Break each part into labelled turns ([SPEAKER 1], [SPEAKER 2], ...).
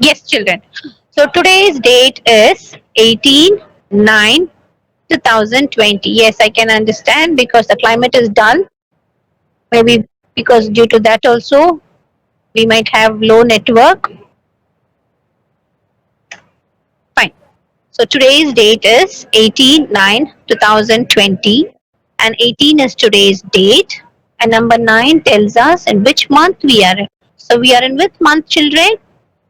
[SPEAKER 1] Yes, children. So today's date is 18/9/2020. Yes, I can understand because the climate is dull. Maybe because due to that also we might have low network. Fine. So today's date is 18/9/2020 and 18 is today's date and number 9 tells us in which month we are in. So we are in which month, children?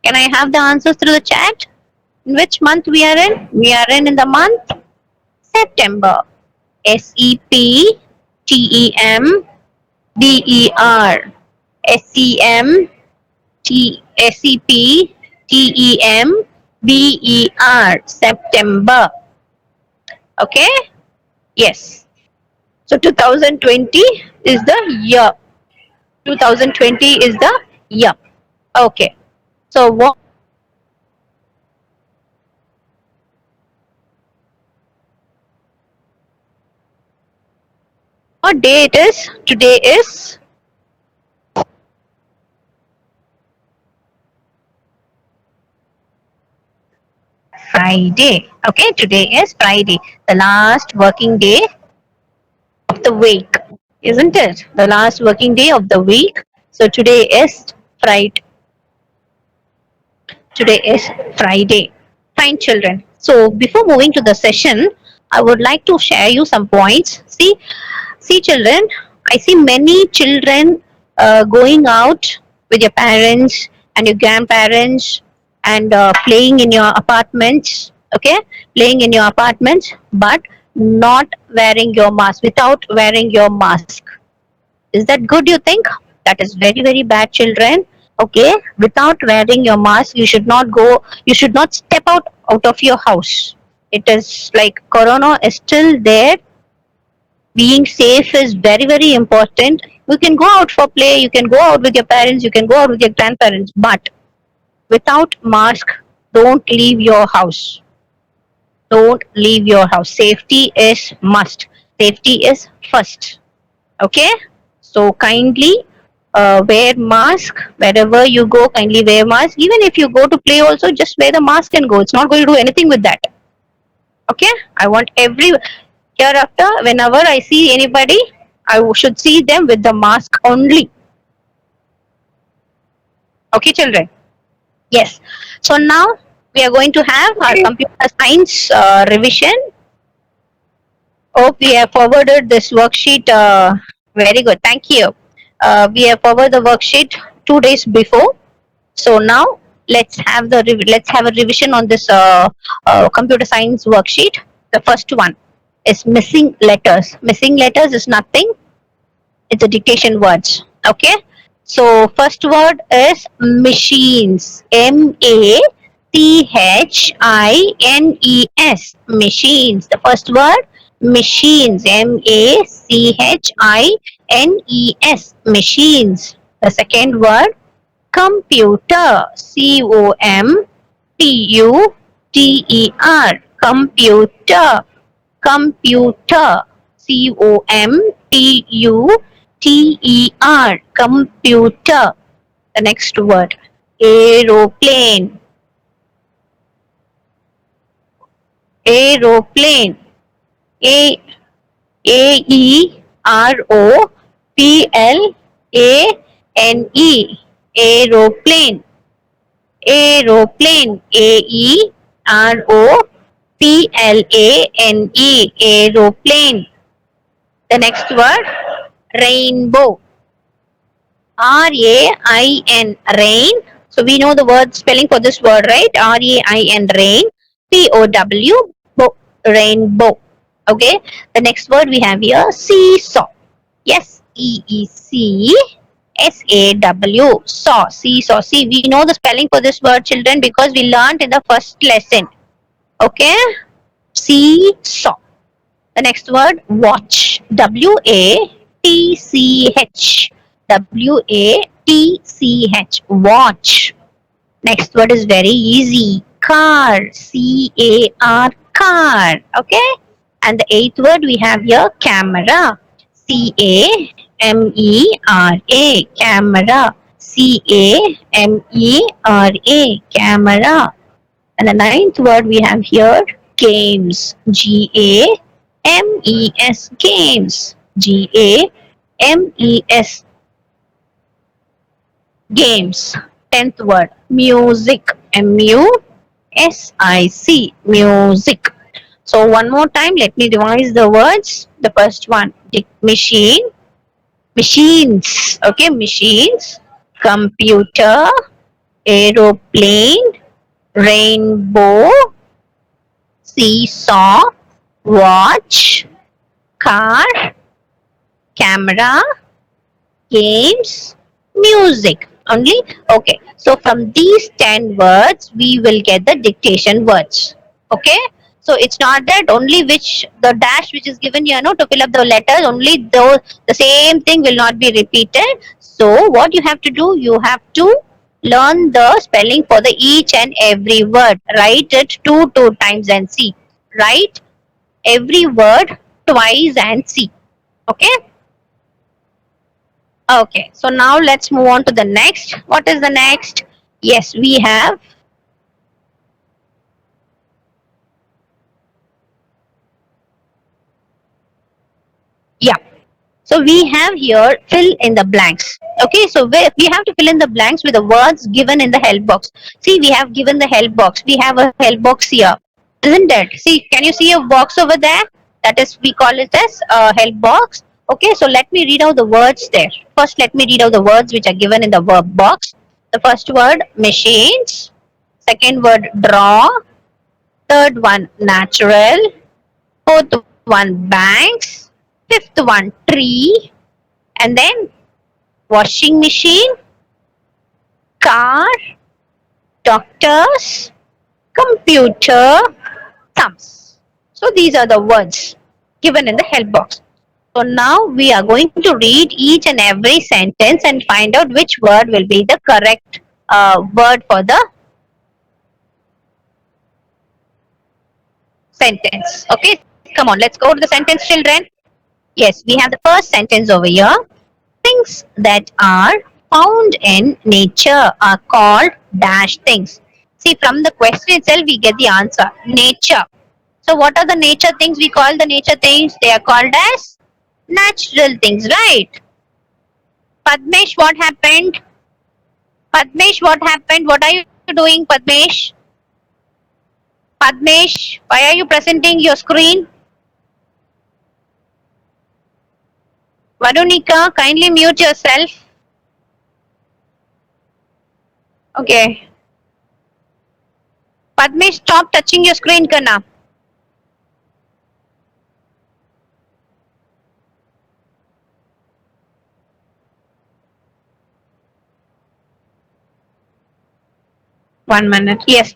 [SPEAKER 1] Can I have the answers through the chat? In which month we are in? We are in the month September. September. September. September. Okay? Yes. So 2020 is the year. 2020 is the year. Okay. So what day it is? Today is Friday. Okay, today is Friday, the last working day of the week, isn't it? The last working day of the week. So today is Friday. Today is Friday. Fine, children. So before moving to the session, I would like to share you some points. See, children. I see many children going out with your parents and your grandparents and playing in your apartments. Okay, playing in your apartments, but not wearing your mask. Without wearing your mask, is that good, you think? That is very, very bad, children. Okay, without wearing your mask, you should not step out of your house. It is like Corona is still there. Being safe is very, very important. You can go out for play, you can go out with your parents, you can go out with your grandparents, but without mask, don't leave your house. Don't leave your house. Safety is must. Safety is first. Okay, so kindly wear mask wherever you go. Kindly wear mask. Even if you go to play also, just wear the mask and go. It's not going to do anything with that. Okay, I want every hereafter whenever I see anybody, I should see them with the mask only. Okay, children. Yes. So now we are going to have our computer science revision. Hope we have forwarded this worksheet. Very good. Thank you. We have forwarded the worksheet 2 days before. So now let's have a revision on this computer science worksheet. The first one is missing letters. Missing letters is nothing. It's a dictation words. Okay. So first word is machines. Machines. Machines. The first word machines. Machines. Machines. The second word computer. Computer. Computer. Computer. Computer. Computer. The next word aeroplane. Aeroplane. Aeroplane. Aeroplane. Aeroplane. Aeroplane. Aeroplane. The next word rainbow. Rain. Rain. So we know the word spelling for this word, right? Rain. Rain. POW. Rainbow. Okay. The next word we have here seesaw. Yes. EECSAW. Saw. Seesaw. See, we know the spelling for this word, children, because we learned in the first lesson. Okay. Seesaw. The next word watch. WATCH. WATCH. Watch. Next word is very easy. Car. CAR. Car. Okay. And the eighth word we have here camera. CAMERA. Camera. C-A-M-E-R-A, camera. And the ninth word we have here, games. G-A-M-E-S, games. G-A-M-E-S, games. Tenth word, music. M-U-S-I-C, music. So one more time, let me revise the words. The first one, machine, machines. Okay, machines, computer, aeroplane, rainbow, seesaw, watch, car, camera, games, music. Only? Okay. So from these 10 words, we will get the dictation words. Okay. So it's not that only which the dash which is given here, no, to fill up the letters, only those, the same thing will not be repeated. So what you have to do, you have to learn the spelling for the each and every word. Write it two times and see. Write every word twice and see. Okay. Okay, so now let's move on to the next. What is the next? Yes, we have, yeah. So we have here fill in the blanks. Okay, so we have to fill in the blanks with the words given in the help box. See, we have given the help box. We have a help box here, isn't it? See, can you see a box over there? That is, we call it as a help box. Okay, so let me read out the words there. First, let me read out the words which are given in the verb box. The first word, machines. Second word, draw. Third one, natural. Fourth one, banks. Fifth one, tree. And then washing machine, car, doctors, computer, thumbs. So these are the words given in the help box. So now we are going to read each and every sentence and find out which word will be the correct word for the sentence. Okay, come on, let's go to the sentence, children. Yes, we have the first sentence over here. Things that are found in nature are called dash things. See, from the question itself, we get the answer. Nature. So, what are the nature things we call the nature things? They are called as natural things, right? Padmesh, what happened? Padmesh, what happened? What are you doing, Padmesh? Padmesh, why are you presenting your screen? Varunika, kindly mute yourself. Okay. Padmesh, stop touching your screen, Kana. One minute. Yes.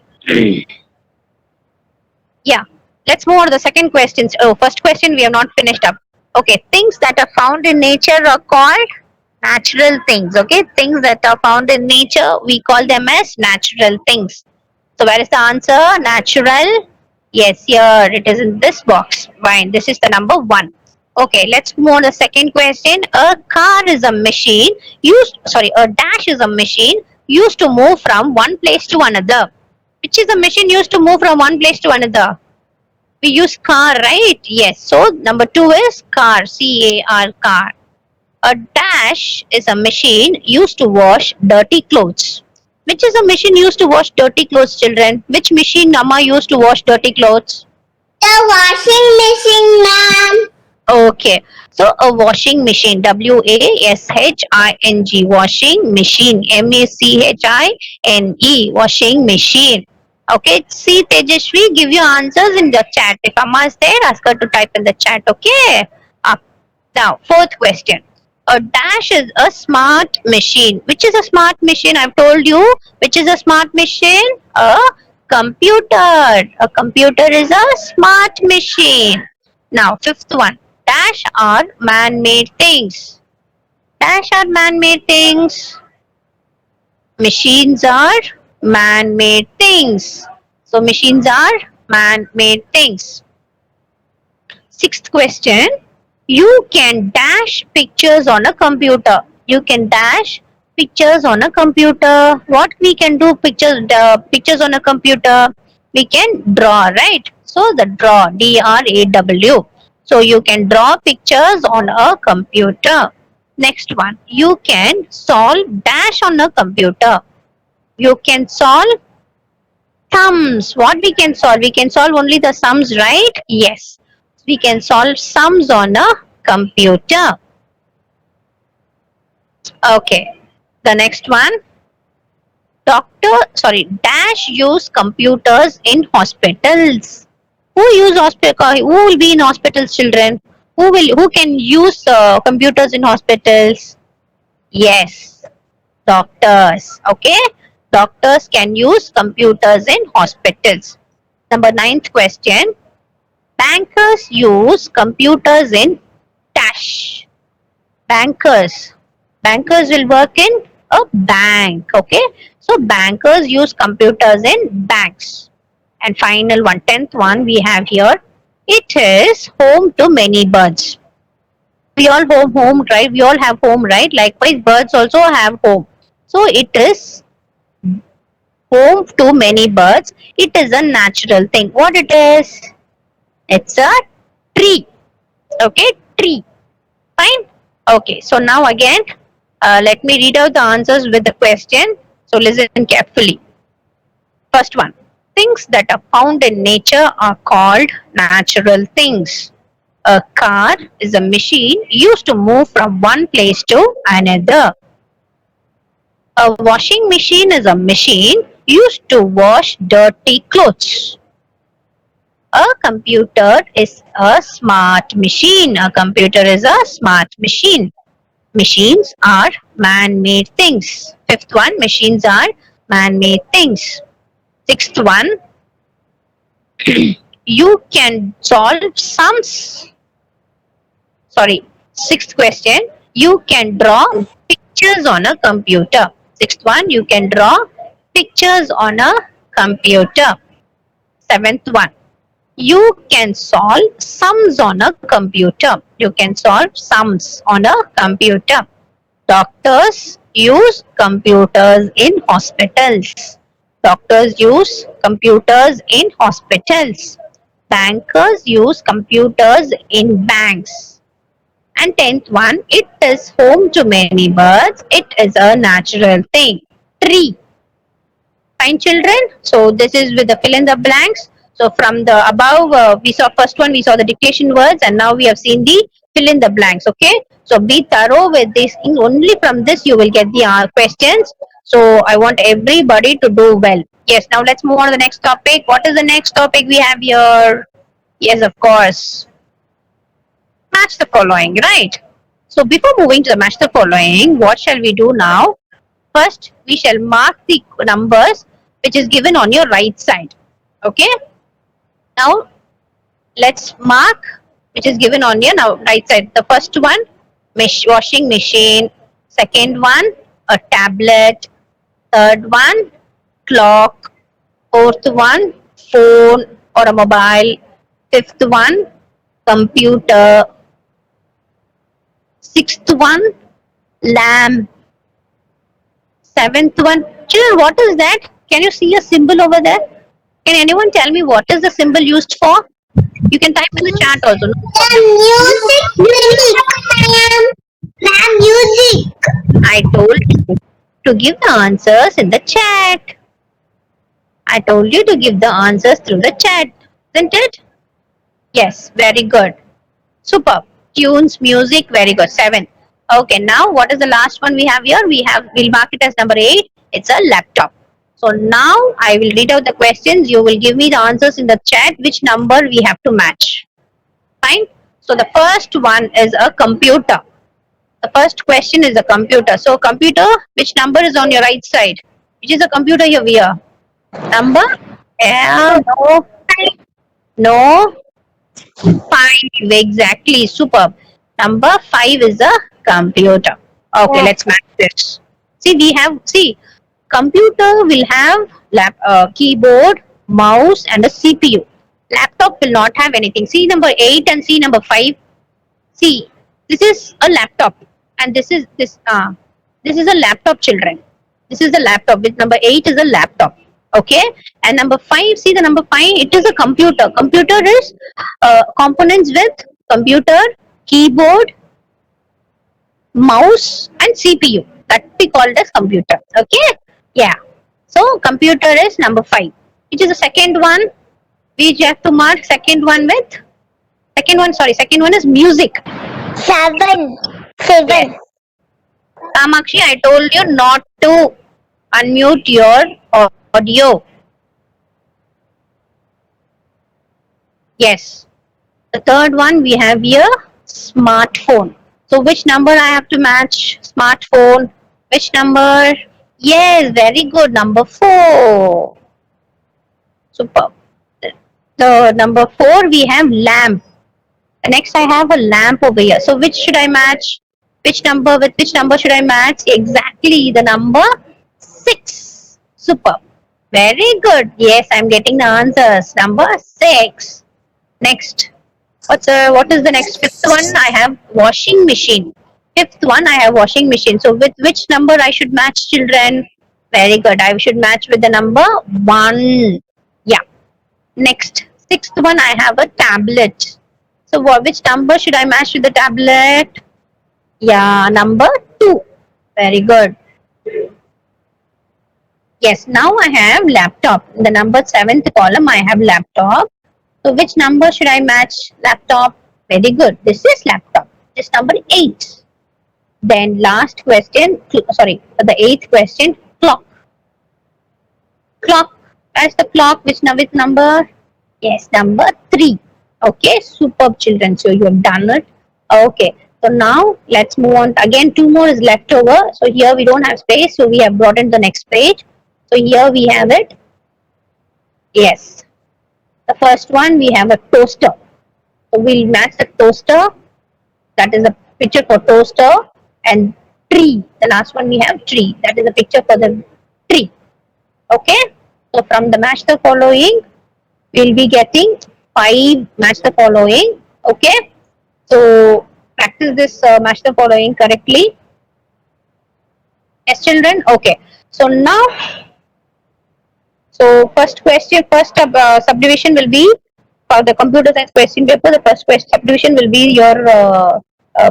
[SPEAKER 1] Yeah. Let's move on to the second question. Oh, first question we have not finished up. Okay. Things that are found in nature are called natural things. Okay. Things that are found in nature, we call them as natural things. So where is the answer? Natural. Yes, here it is in this box. Fine. This is the number 1. Okay, let's move on to the second question. A car is a machine a dash is a machine used to move from one place to another. Which is a machine used to move from one place to another? We use car, right? Yes. So number 2 is car, C-A-R, car. A dash is a machine used to wash dirty clothes. Which is a machine used to wash dirty clothes, children? Which machine Nama used to wash dirty clothes?
[SPEAKER 2] The washing machine, ma'am.
[SPEAKER 1] Okay. So a washing machine, W-A-S-H-I-N-G, washing machine, M-A-C-H-I-N-E, washing machine. Okay. See, Tejashvi, give your answers in the chat. If Amma is there, ask her to type in the chat. Okay. Now, fourth question. A dash is a smart machine. Which is a smart machine? I've told you. Which is a smart machine? A computer. A computer is a smart machine. Now, fifth one. Dash are man-made things. Dash are man-made things. Machines are man-made things. So, machines are man-made things. Sixth question. You can dash pictures on a computer. You can dash pictures on a computer. What we can do pictures on a computer? We can draw, right? So the draw, DRAW. So you can draw pictures on a computer. Next one, you can solve dash on a computer. You can solve sums. What we can solve? We can solve only the sums, right? Yes. We can solve sums on a computer. Okay. The next one, dash use computers in hospitals. Who will be in hospitals, children? Who can use computers in hospitals? Yes, doctors. Okay, doctors can use computers in hospitals. Number ninth question, bankers use computers in cash. Bankers will work in a bank. Okay, so bankers use computers in banks. And final one, 10th one we have here, it is home to many birds. We all home, right? We all have home, right? Likewise birds also have home. So it is home to many birds. It is a natural thing. What it is? It's a tree. Okay, tree. Fine. Okay, so now again, let me read out the answers with the question. So listen carefully. First one, things that are found in nature are called natural things. A car is a machine used to move from one place to another. A washing machine is a machine used to wash dirty clothes. A computer is a smart machine. A computer is a smart machine. Machines are man-made things. Fifth one, machines are man-made things. Sixth one, you can solve sums. Sorry, sixth question, you can draw pictures on a computer. Sixth one, you can draw pictures on a computer. Seventh one, you can solve sums on a computer. You can solve sums on a computer. Doctors use computers in hospitals. Doctors use computers in hospitals. Bankers use computers in banks. And 10th one, it is home to many birds. It is a natural thing. Tree. Fine, children. So this is with the fill in the blanks. So from the above, we saw first one, we saw the dictation words, and now we have seen the fill in the blanks. Okay. So be thorough with this. Only from this you will get the questions. So I want everybody to do well. Yes. Now let's move on to the next topic. What is the next topic we have here? Yes, of course. Match the following, right? So before moving to the match the following, what shall we do now? First, we shall mark the numbers which is given on your right side. Okay. Now, let's mark which is given on your now right side. The first one, washing machine. Second one, a tablet. Third one, clock. Fourth one, phone or a mobile. Fifth one, computer. Sixth one, lamp. Seventh one, children, what is that? Can you see a symbol over there? Can anyone tell me what is the symbol used for? You can type in the chat also.
[SPEAKER 2] The music, ma'am. Music.
[SPEAKER 1] I told you to give the answers in the chat. I told you to give the answers through the chat, isn't it? Yes, very good. Superb. Tunes, music, very good. 7. Okay, now what is the last one we have here? We'll mark it as number 8. It's a laptop. So now I will read out the questions. You will give me the answers in the chat which number we have to match. Fine. So the first one is a computer. The first question is a computer. So computer, which number is on your right side? Which is a computer here? Number? Yeah, no. No. 5. Exactly. Superb. Number 5 is a computer. Okay, let's match this. See, computer will have keyboard, mouse, and a CPU. Laptop will not have anything. See number 8 and see number 5. See, this is a laptop, and this is this. This is a laptop, children. This is the laptop. With number 8 is a laptop. Okay. And number 5, see the number 5, it is a computer. Computer is components with computer, keyboard, mouse, and CPU. That we called as computer. Okay. Yeah. So computer is number 5. Which is the second one? We have to mark second one with second one is music.
[SPEAKER 2] 7.
[SPEAKER 1] Yes. Kamakshi, I told you not to unmute your audio. Yes. The third one we have here smartphone. So which number I have to match? Smartphone. Which number? Yes, very good. Number 4. Super. The number 4 we have lamp. Next I have a lamp over here. So which should I match? Which number with which number should I match? Exactly the number 6. Super. Very good. Yes, I'm getting the answers. Number 6. Next. What is the next? Fifth one I have washing machine. Fifth one I have washing machine. So with which number I should match, children? Very good. I should match with the number 1. Yeah. Next. Sixth one I have a tablet. So which number should I match with the tablet? Yeah, number 2. Very good. Yes, now I have laptop. In the number 7th column, I have laptop. So which number should I match laptop? Very good. This is laptop. This number 8. Then last question, sorry, the 8th question, clock. Clock. As the clock, which number? Yes, number 3. Okay, superb, children. So you have done it. Okay. So now let's move on. Again, 2 more is left over. So here we don't have space. So we have brought in the next page. So here we have it. Yes. The first one we have a toaster. So we'll match the toaster. That is a picture for toaster. And tree. The last one we have tree. That is a picture for the tree. Okay. So from the match the following, we'll be getting 5 match the following. Okay. So practice this match the following correctly. Yes, children. Okay. So now, so first question, first subdivision will be for the computer science question paper. The first question subdivision will be your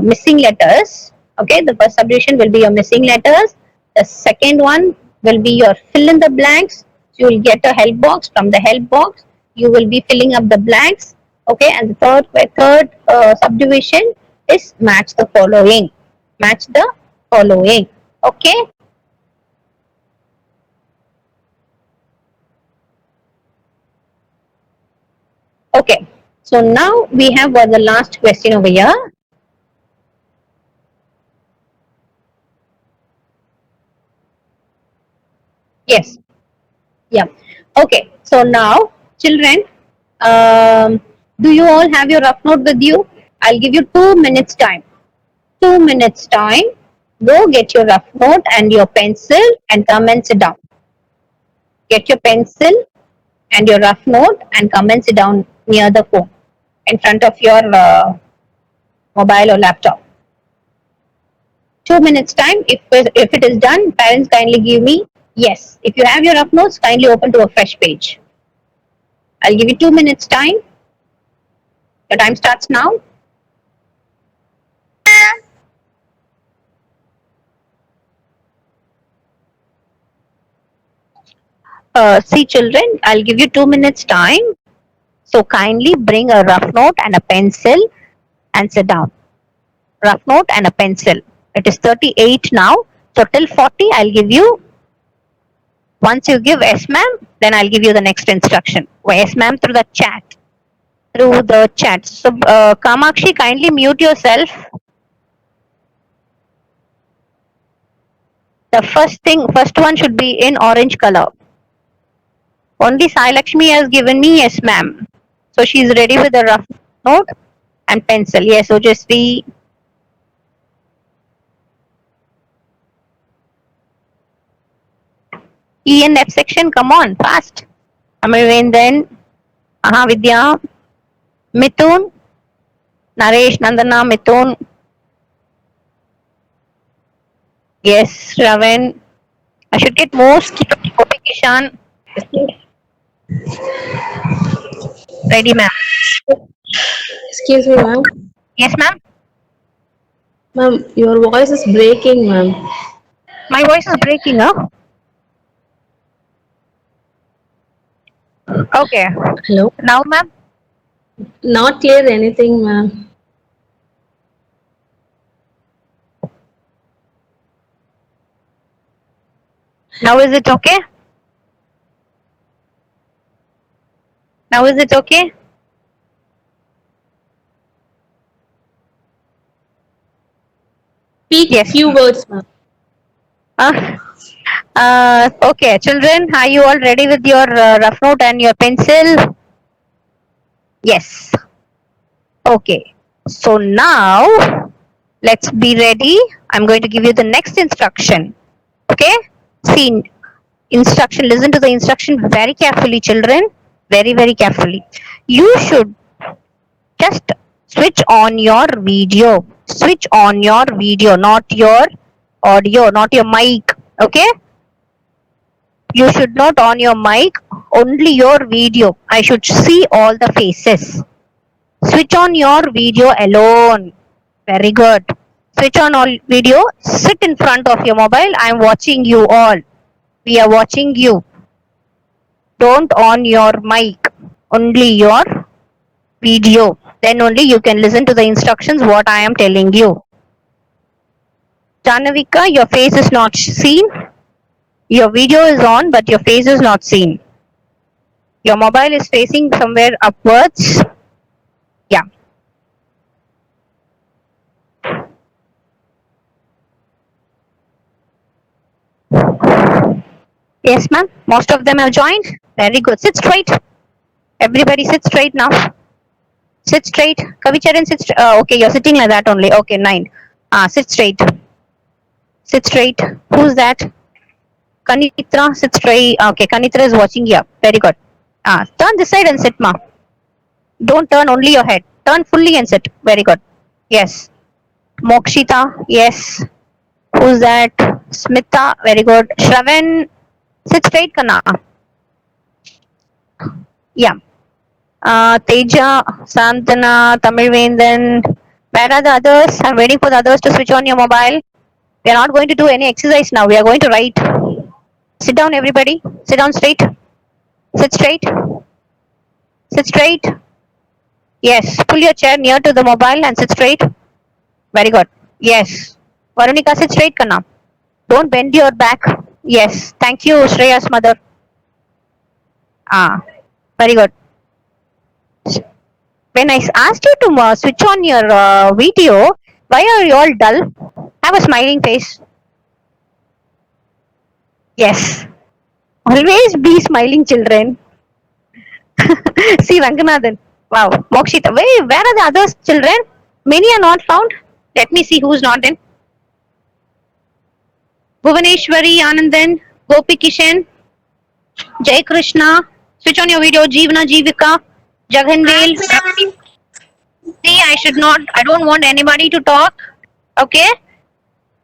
[SPEAKER 1] missing letters. Okay. The first subdivision will be your missing letters. The second one will be your fill in the blanks. So you will get a help box. From the help box, you will be filling up the blanks. Okay. And the third subdivision is match the following. Match the following. Okay. Okay. So now we have the last question over here. Yes. Yeah. Okay. So now, children, do you all have your rough note with you? I'll give you 2 minutes time. 2 minutes time. Go get your rough note and your pencil and come and sit down. Get your pencil and your rough note and come and sit down near the phone in front of your mobile or laptop. 2 minutes time. If it is done, parents kindly give me yes. If you have your rough notes, kindly open to a fresh page. I'll give you 2 minutes time. Your time starts now. See, children, I'll give you 2 minutes time. So kindly bring a rough note and a pencil and sit down. Rough note and a pencil. It is 38 now. So till 40, I'll give you. Once you give yes, ma'am, then I'll give you the next instruction. Yes, ma'am, through the chat. Through the chat. So, Kamakshi, kindly mute yourself. The first one should be in orange color. Only Sai Lakshmi has given me yes, ma'am. So she's ready with a rough note and pencil. Yes, Ojasvi. E and F section, come on, fast. Amarvendran, Mahavidya, Mithun, Naresh, Nandana, Mithun. Yes, Raven. I should get most. Okay, Kishan. Ready, ma'am.
[SPEAKER 3] Excuse me, ma'am.
[SPEAKER 1] Yes, ma'am.
[SPEAKER 3] Ma'am, your voice is breaking, ma'am.
[SPEAKER 1] My voice is breaking, huh? Okay.
[SPEAKER 3] Hello?
[SPEAKER 1] Now, ma'am.
[SPEAKER 3] Not clear anything, ma'am.
[SPEAKER 1] Now is it okay? Now is it okay?
[SPEAKER 3] Speak
[SPEAKER 1] Yes.
[SPEAKER 3] few words, ma'am.
[SPEAKER 1] Uh, okay, children, are you all ready with your rough note and your pencil? Yes. Okay. So now let's be ready. I'm going to give you the next instruction. Okay? See, instruction. Listen to the instruction very carefully, children. Very, very carefully. You should just switch on your video. Switch on your video, not your audio, not your mic. Okay? You should not on your mic, only your video. I should see all the faces. Switch on your video alone. Very good. Switch on all video. Sit in front of your mobile. I am watching you all. We are watching you. Don't on your mic. Only your video. Then only you can listen to the instructions what I am telling you. Janavika, your face is not seen. Your video is on, but your face is not seen. Your mobile is facing somewhere upwards. Yeah. Yes, ma'am. Most of them have joined. Very good. Sit straight. Everybody sit straight now. Sit straight. Kavicharan, sit straight. Okay, you're sitting like that only. Okay, 9. Sit straight. Sit straight. Who's that? Kanitra, sit straight. Okay, Kanitra is watching here. Very good. Turn this side and sit, ma. Don't turn only your head. Turn fully and sit. Very good. Yes. Mokshita, yes. Who's that? Smita, very good. Shravan, sit straight, Kana. Yeah. Teja, Santana, Tamilvendan. Where are the others? I'm waiting for the others to switch on your mobile. We are not going to do any exercise now. We are going to write. Sit down, everybody. Sit down straight. Sit straight. Sit straight. Yes. Pull your chair near to the mobile and sit straight. Very good. Yes. Varunika, sit straight, Kana. Don't bend your back. Yes. Thank you, Shreya's mother. Very good. When I asked you to switch on your video, why are you all dull? Have a smiling face. Yes. Always be smiling, children. See Ranganathan. Wow. Mokshita. Where are the others, children? Many are not found. Let me see who's not in. Bhuvaneshwari, Anandan, Gopi Kishan, Jai Krishna. Switch on your video. Jeevana, Jeevika, Jaghanvel. See, I don't want anybody to talk. Okay?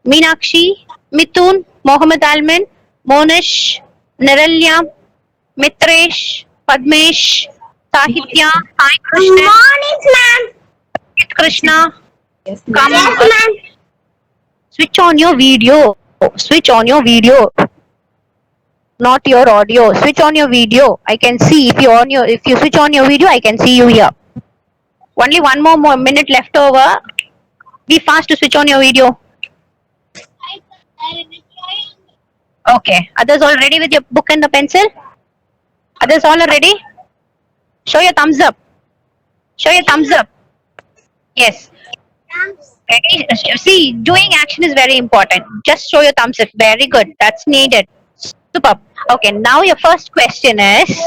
[SPEAKER 1] Meenakshi, Mithun, Mohammed Alman, Monish, Niralya, Mitresh, Padmesh, Sahitya, Sai
[SPEAKER 2] Good
[SPEAKER 1] Krishna,
[SPEAKER 2] morning, ma'am.
[SPEAKER 1] Krishna,
[SPEAKER 3] Yes,
[SPEAKER 1] come.
[SPEAKER 2] Yes, ma'am.
[SPEAKER 1] Switch on your video. Switch on your video, not your audio. Switch on your video. I can see if you switch on your video, I can see you here. Only one more minute left over. Be fast to switch on your video. Okay. Others all ready with your book and the pencil? Others all are ready? Show your thumbs up. Show your thumbs up. Yes. Ready? See, doing action is very important. Just show your thumbs up. Very good. That's needed. Superb. Okay. Now your first question is.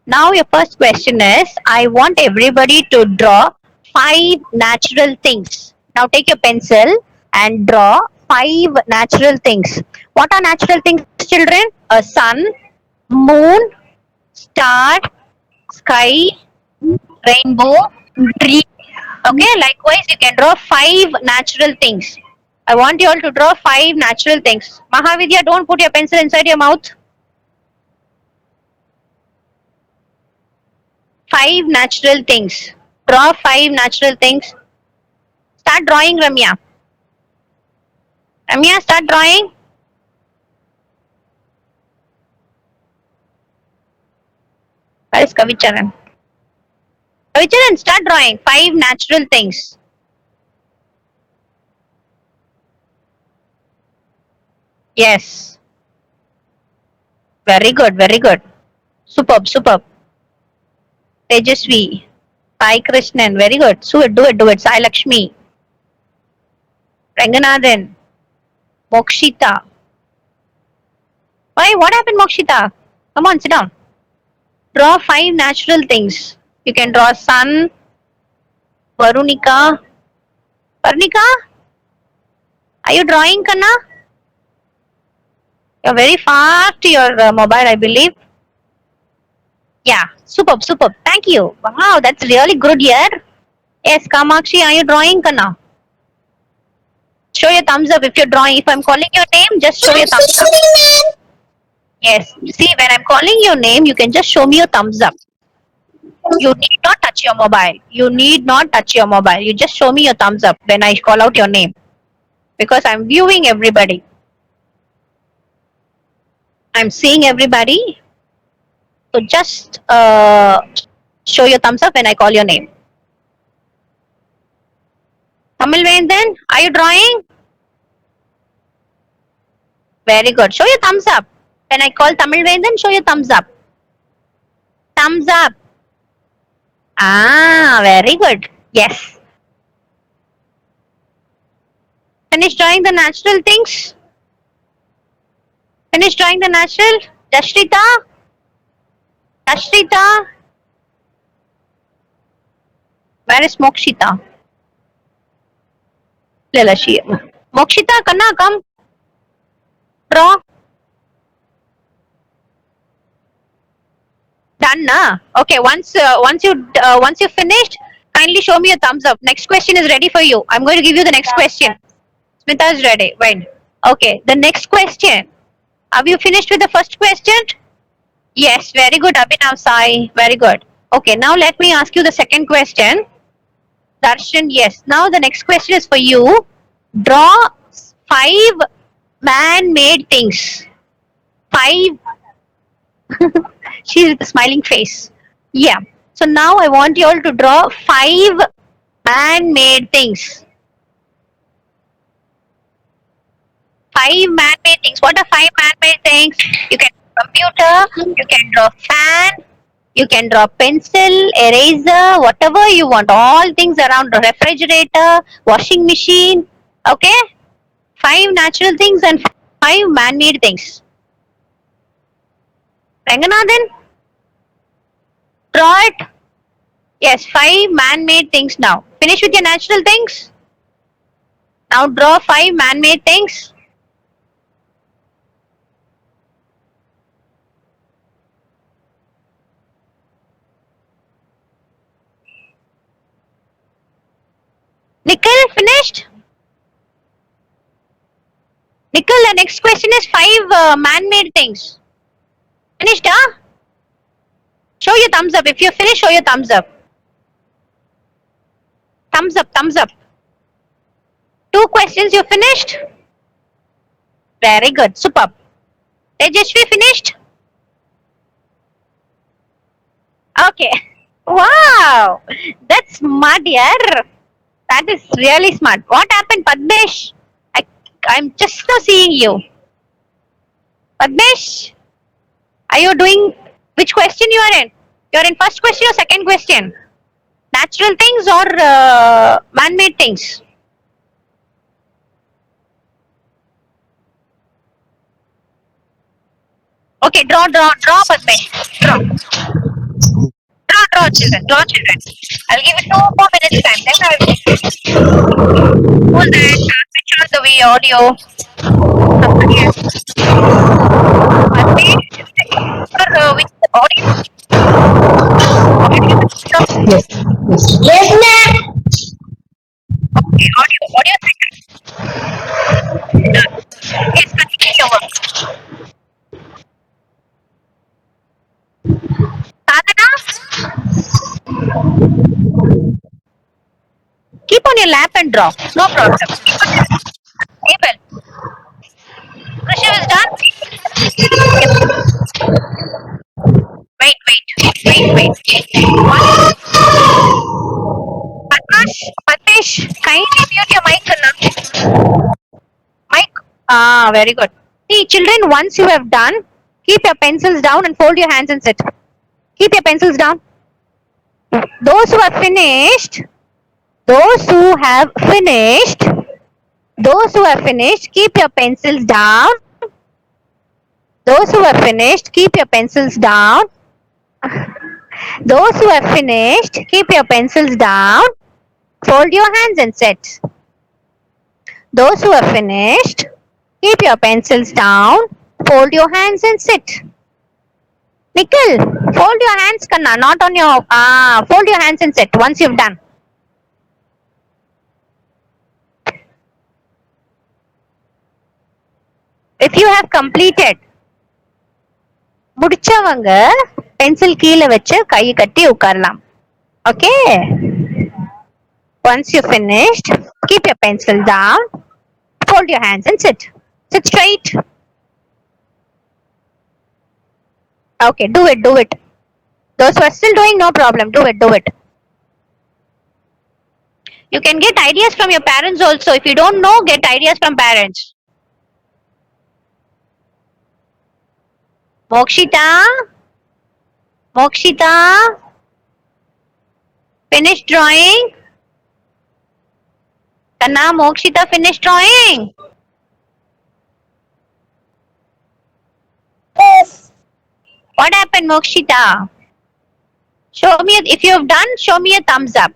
[SPEAKER 1] I want everybody to draw 5 natural things. Now take your pencil and draw 5 natural things. What are natural things, children? A sun, moon, star, sky, rainbow, tree. Okay, likewise, you can draw 5 natural things. I want you all to draw 5 natural things. Mahavidya, don't put your pencil inside your mouth. 5 natural things. Draw 5 natural things. Start drawing, Ramya. Ramya, start drawing. Where is Kavicharan? Kavicharan, start drawing 5 natural things. Yes. Very good, very good. Superb, superb. Tejasvi. Sai Krishnan, very good. Do it. Sai Lakshmi. Ranganathan. Mokshita. Why? What happened, Mokshita? Come on, sit down. Draw 5 natural things. You can draw sun, Varunika. Varunika? Are you drawing, Kanna? You're very far to your mobile, I believe. Yeah, superb, superb. Thank you. Wow, that's really good here. Yes, Kamakshi, are you drawing, Kanna? Show your thumbs up if you're drawing. If I'm calling your name, just show your thumbs up. Yes. See, when I'm calling your name, you can just show me your thumbs up. You need not touch your mobile. You need not touch your mobile. You just show me your thumbs up when I call out your name. Because I'm viewing everybody. I'm seeing everybody. So just show your thumbs up when I call your name. Tamil Vendan, are you drawing? Very good. Show your thumbs up. When I call Tamil Vendan, show your thumbs up. Thumbs up. Ah, very good. Yes. Finish drawing the natural things. Finish drawing the natural. Dashrita. Dashrita. Where is Mokshita? Lalashi. Mokshita, Kanna, come. Draw. Done, na? Okay. Once you finished, kindly show me a thumbs up. Next question is ready for you. I'm going to give you the next question. Smita is ready. Wait. Okay. The next question. Have you finished with the first question? Yes. Very good, Abhinav Sai. Very good. Okay. Now let me ask you the second question. Darshan, yes. Now the next question is for you. Draw 5 man-made things. 5. She's with a smiling face. Yeah. So now I want you all to draw 5 man-made things. 5 man-made things. What are 5 man-made things? You can draw computer, you can draw fan, you can draw pencil, eraser, whatever you want. All things around the refrigerator, washing machine. Okay? 5 natural things and 5 man-made things. Ranganathan? Draw it. Yes, 5 man-made things now. Finish with your natural things. Now draw 5 man-made things. Nikhil, finished? Nikhil, the next question is 5 man-made things. Finished, huh? Show your thumbs up. If you're finished, show your thumbs up. Thumbs up, thumbs up. 2 questions you finished? Very good, superb. Tejasvi finished? Okay. Wow, that's smart, yaar. That is really smart. What happened, Padmesh? I'm just now seeing you. Padmesh, are you doing which question you are in? You're in first question or second question? Natural things or man-made things? Okay, draw, Padmesh. Draw, children. I'll give you 2 more minutes time. Then I'll hold that. Switch on the audio. Padmesh, with audio.
[SPEAKER 2] Yes, ma'am.
[SPEAKER 1] Okay, audio second. Yes, continue your work. Sadhana, keep on your lap and draw. No problem. Keep on your table. Krishav is done. Wait. Padmesh, kindly mute your mic, Anna. Mic. Ah, very good. See, children, once you have done, keep your pencils down and fold your hands and sit. Keep your pencils down. Those who have finished, those who have finished, those who have finished, keep your pencils down. Those who have finished, keep your pencils down. Those who have finished, keep your pencils down. Fold your hands and sit. Those who have finished, keep your pencils down. Fold your hands and sit. Nikhil, fold your hands, Kanna, not on your. Fold your hands and sit once you've done. If you have completed, முடிச்சவங்க pencil கீழே வச்சு கை கட்டி உட்காரலாம். Okay? Once you finished, keep your pencil down, fold your hands and sit. Sit straight. Okay, do it. Those who are still doing, no problem. Do it. You can get ideas from your parents also. If you don't know, get ideas from parents. Mokshita, finish drawing. Kanna, Mokshita, finish drawing. What happened, Mokshita? Show me, if you have done, show me a thumbs up.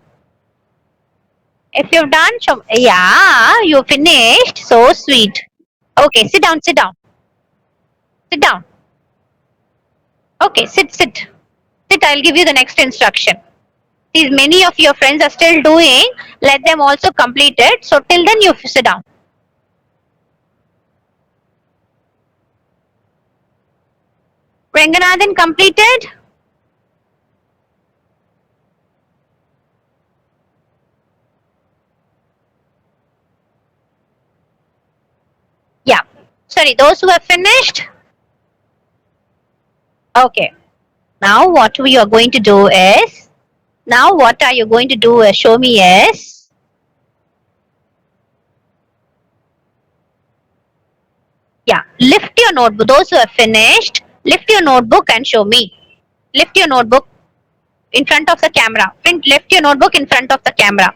[SPEAKER 1] If you've done, yeah, you finished. So sweet. Okay, sit down. Okay, sit. I'll give you the next instruction. These many of your friends are still doing. Let them also complete it. So till then, you sit down. Ranganathan completed? Yeah. Sorry, those who have finished? Okay. Now what we are going to do is, show me is, yeah, lift your notebook. Those who have finished, lift your notebook and show me. Lift your notebook in front of the camera. Lift your notebook in front of the camera.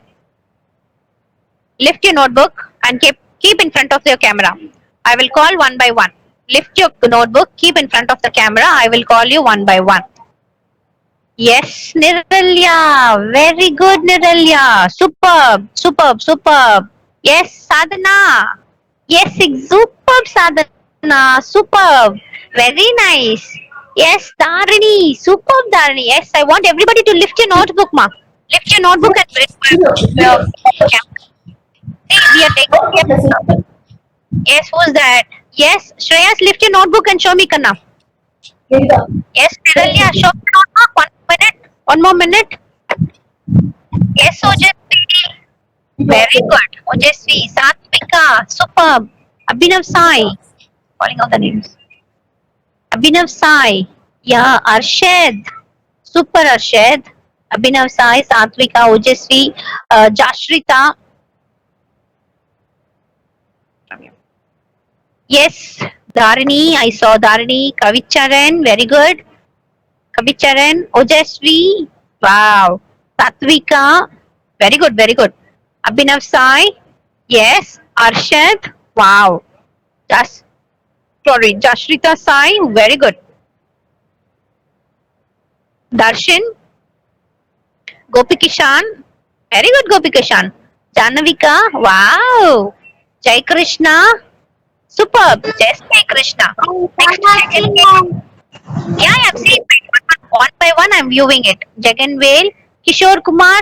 [SPEAKER 1] Lift your notebook and keep in front of your camera. I will call one by one. Lift your notebook, keep in front of the camera. I will call you one by one. Yes, Niralya. Very good, Niralya. Superb. Yes, Sadhana. Yes, superb, Sadhana. Superb. Very nice. Yes, Dharini. Superb, Dharini. Yes, I want everybody to lift your notebook, ma. Lift your notebook and we are taking. Yes, who's that? Yes, Shreyas, lift your notebook and show me, Kanna. Yes, Niralya, show me notebook. 1 minute. 1 more minute. Yes, Ojasvi. Very good. Ojasvi, Satvika, superb. Abhinav Sai. Calling out the names. Abhinav Sai. Yeah, Arshad. Super Arshad. Abhinav Sai, Satvika, Ojasvi, Jashrita. Yes, Dharini, I saw Dharini. Kavicharan, very good. Kavicharan, Ojasvi, wow. Satvika, very good. Abhinav Sai, yes. Arshad, wow. Jashrita Sai, very good. Darshan, Gopikishan, very good, Gopikishan. Janavika, wow. Jai Krishna, superb. Just Jai Krishna. Next, yeah, I'm seeing one by one. I'm viewing it. Jaganvel, Kishore Kumar.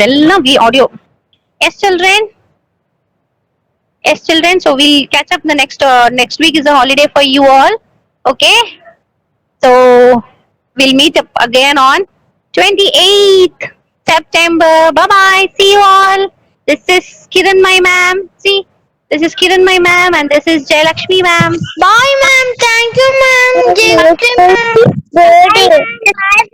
[SPEAKER 1] Ella we audio. Yes, children. Yes, children. So we'll catch up the next week is a holiday for you all. Okay. So we'll meet up again on 28th September. Bye bye. See you all. This is Kiran, my ma'am. See, this is Kiran, my ma'am, and this is Jayalakshmi, ma'am.
[SPEAKER 2] Bye, ma'am. Thank you, ma'am. Jayashree, ma'am.
[SPEAKER 1] Bye.
[SPEAKER 2] Bye.